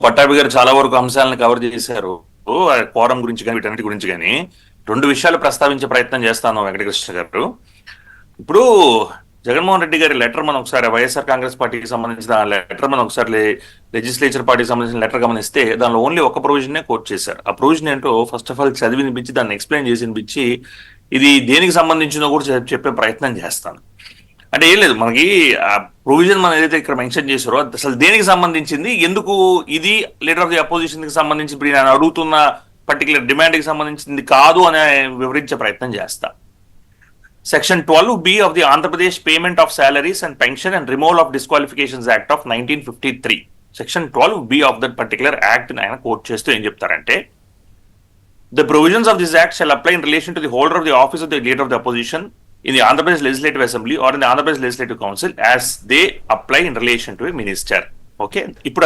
పట్టాభి గారు చాలా వరకు అంశాలను కవర్ చేశారు. కోరం గురించి కానీ వీటన్నిటి గురించి కానీ రెండు విషయాలు ప్రస్తావించే ప్రయత్నం చేస్తాను వెంకటకృష్ణ గారు. ఇప్పుడు జగన్మోహన్ రెడ్డి గారి లెటర్ మనం ఒకసారి వైఎస్ఆర్ కాంగ్రెస్ పార్టీకి సంబంధించిన లెటర్ మనం ఒకసారి లెజిస్లేచర్ పార్టీకి సంబంధించిన లెటర్ గమనిస్తే దానిలో ఓన్లీ ఒక ప్రొవిజన్నే కోట్ చేశారు. ఆ ప్రొవిజన్ ఏంటో ఫస్ట్ ఆఫ్ ఆల్ చదివి వినిపించి దాన్ని ఎక్స్ప్లెయిన్ చేసి వినిపించి ఇది దేనికి సంబంధించిందో కూడా చెప్పే ప్రయత్నం చేస్తాను. అంటే ఏం లేదు, మనకి ఆ ప్రొవిజన్ మనం ఏదైతే ఇక్కడ మెన్షన్ చేశారో అసలు దేనికి సంబంధించింది, ఎందుకు ఇది లీడర్ ఆఫ్ ది అపోజిషన్ కి సంబంధించి ఇప్పుడు నేను అడుగుతున్న పర్టికులర్ డిమాండ్ కి సంబంధించింది కాదు అని వివరించే ప్రయత్నం చేస్తా. Section 12B of the Andhra Pradesh Payment of Salaries and Pension and Removal of Disqualifications Act of 1953. Section 12B of that particular act ఆయన కోట్ చేస్తూ ఏం చెప్తారంటే, the provisions of this act shall apply in relation to the holder of the office of the leader of the opposition in the Andhra Pradesh Legislative Assembly or in the Andhra Pradesh Legislative Council as they apply in relation to a minister. Okay, ఇప్పుడు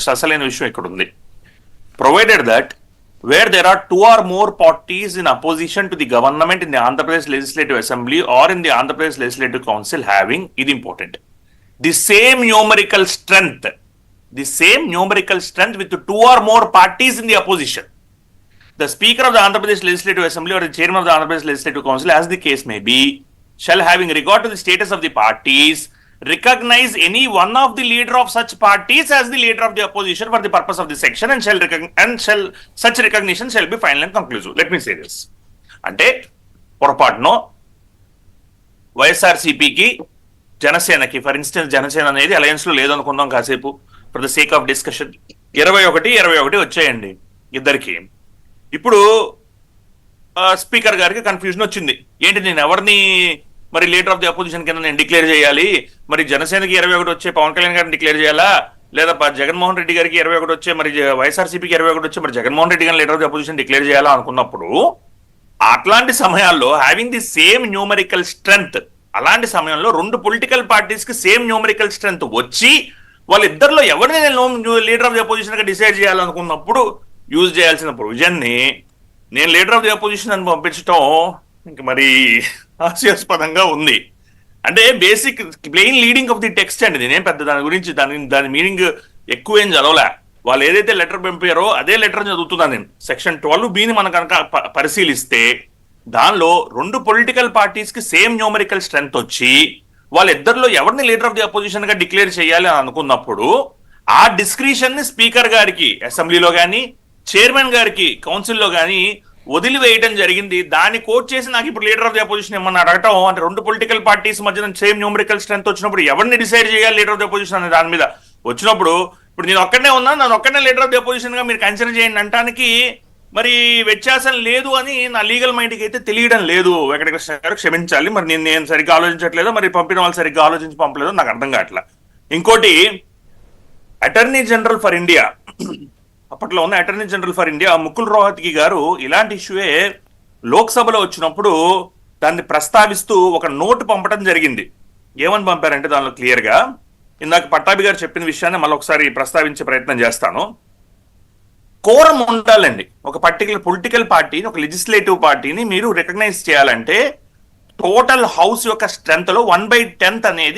అసలైన విషయం ఇక్కడ ఉంది. Provided that where there are two or more parties in opposition to the government in the Andhra Pradesh Legislative Assembly or in the Andhra Pradesh Legislative Council having, ఇది important, the same numerical strength with two or more parties in the opposition, the Speaker of the Andhra Pradesh Legislative Assembly or the Chairman of the Andhra Pradesh Legislative Council, as the case may be, shall, having regard to the status of the parties, recognize any one of the leader of such parties as the leader of the opposition for the purpose of the section and such recognition shall be final and conclusive. Let me say this. అంటే పొరపాటునో వైఎస్ఆర్సీపీకి జనసేనకి, for instance Janasena అనేది alliance లో లేదనుకుందాం కాసేపు for the sake of discussion, 21 వచ్చాయండి ఇద్దరికి. ఇప్పుడు speaker గారికి కన్ఫ్యూజన్ వచ్చింది, ఏంటి నేను ఎవరిని మరి లీడర్ ఆఫ్ ది అపోజిషన్ కింద నేను డిక్లేర్ చేయాలి, మరి జనసేనకి 21 వచ్చే పవన్ కళ్యాణ్ గారిని డిక్లేర్ చేయాలా, లేదా జగన్మోహన్ రెడ్డి గారికి 21 వచ్చే మరి వైఎస్ఆర్సీపీకి 21 వచ్చే మరి జగన్మోహన్ రెడ్డి గారిని leader of the opposition declare చేయాలా అనుకున్నప్పుడు, అట్లాంటి సమయాల్లో having the same numerical strength, అలాంటి సమయంలో రెండు పొలిటికల్ పార్టీస్ కి సేమ్ న్యూమరికల్ స్ట్రెంగ్త్ వచ్చి వాళ్ళిద్దరిలో ఎవరిని నేను లీడర్ ఆఫ్ ది అపోజిషన్ గా డిసైడ్ చేయాలనుకున్నప్పుడు యూజ్ చేయాల్సిన ప్రొవిజన్ ని నేను లీడర్ ఆఫ్ ది అపోజిషన్ అని పంపించడం ఇంక మరి హాస్యాస్పదంగా ఉంది. అంటే basic plain leading of the text అండి. నేనేం పెద్ద దాని గురించి దాని మీనింగ్ ఎక్కువ ఏం చదవలే. వాళ్ళు ఏదైతే లెటర్ పంపారో అదే లెటర్ చదువుతున్నాను నేను. సెక్షన్ 12Bని మనం కనుక పరిశీలిస్తే దానిలో రెండు పొలిటికల్ పార్టీస్ కి సేమ్ న్యూమరికల్ స్ట్రెంగ్త్ వచ్చి వాళ్ళిద్దరిలో ఎవరిని లీడర్ ఆఫ్ ది అపోజిషన్ గా డిక్లేర్ చేయాలి అని అనుకున్నప్పుడు ఆ డిస్క్రిషన్ ని స్పీకర్ గారికి అసెంబ్లీలో కానీ చైర్మన్ గారికి కౌన్సిల్లో కానీ వదిలివేయడం జరిగింది. దాన్ని కోట్ చేసి నాకు ఇప్పుడు లీడర్ ఆఫ్ ది అపోజిషన్ ఏమన్నా అడగటం, అంటే రెండు పొలిటికల్ పార్టీస్ మధ్యన సేమ్ న్యూమరికల్ స్ట్రెంత్ వచ్చినప్పుడు ఎవరిని డిసైడ్ చేయాలి లీడర్ ఆఫ్ ది అపోజిషన్ అనే దాని మీద వచ్చినప్పుడు, ఇప్పుడు నేను ఒక్కడనే ఉన్నాను, నన్ను ఒక్కడనే లీడర్ ఆఫ్ ది అపోజిషన్ గా మీరు కన్సిడర్ చేయండి అంటానికి మరి వ్యత్యాసం లేదు అని నా లీగల్ మైండ్కి అయితే తెలియడం లేదు. వెంకటకృష్ణ గారు క్షమించాలి, మరి నేను సరిగ్గా ఆలోచించట్లేదు, మరి పంపిన వాళ్ళు సరిగ్గా ఆలోచించి పంపలేదు, నాకు అర్థం కావట్లా. ఇంకోటి, అటార్నీ జనరల్ ఫర్ ఇండియా, అప్పట్లో ఉన్న attorney general for India Mukul Rohatgi గారు ఇలాంటి ఇష్యూయే లోక్సభలో వచ్చినప్పుడు దాన్ని ప్రస్తావిస్తూ ఒక నోటు పంపడం జరిగింది. ఏమని పంపారంటే దానిలో క్లియర్ గా ఇందాక పట్టాభి గారు చెప్పిన విషయాన్ని మళ్ళీ ఒకసారి ప్రస్తావించే ప్రయత్నం చేస్తాను. కోరం ఉండాలండి. ఒక పర్టికులర్ పొలిటికల్ పార్టీని, ఒక లెజిస్లేటివ్ పార్టీని మీరు రికగ్నైజ్ చేయాలంటే టోటల్ హౌస్ యొక్క స్ట్రెంత్ లో 1/10 అనేది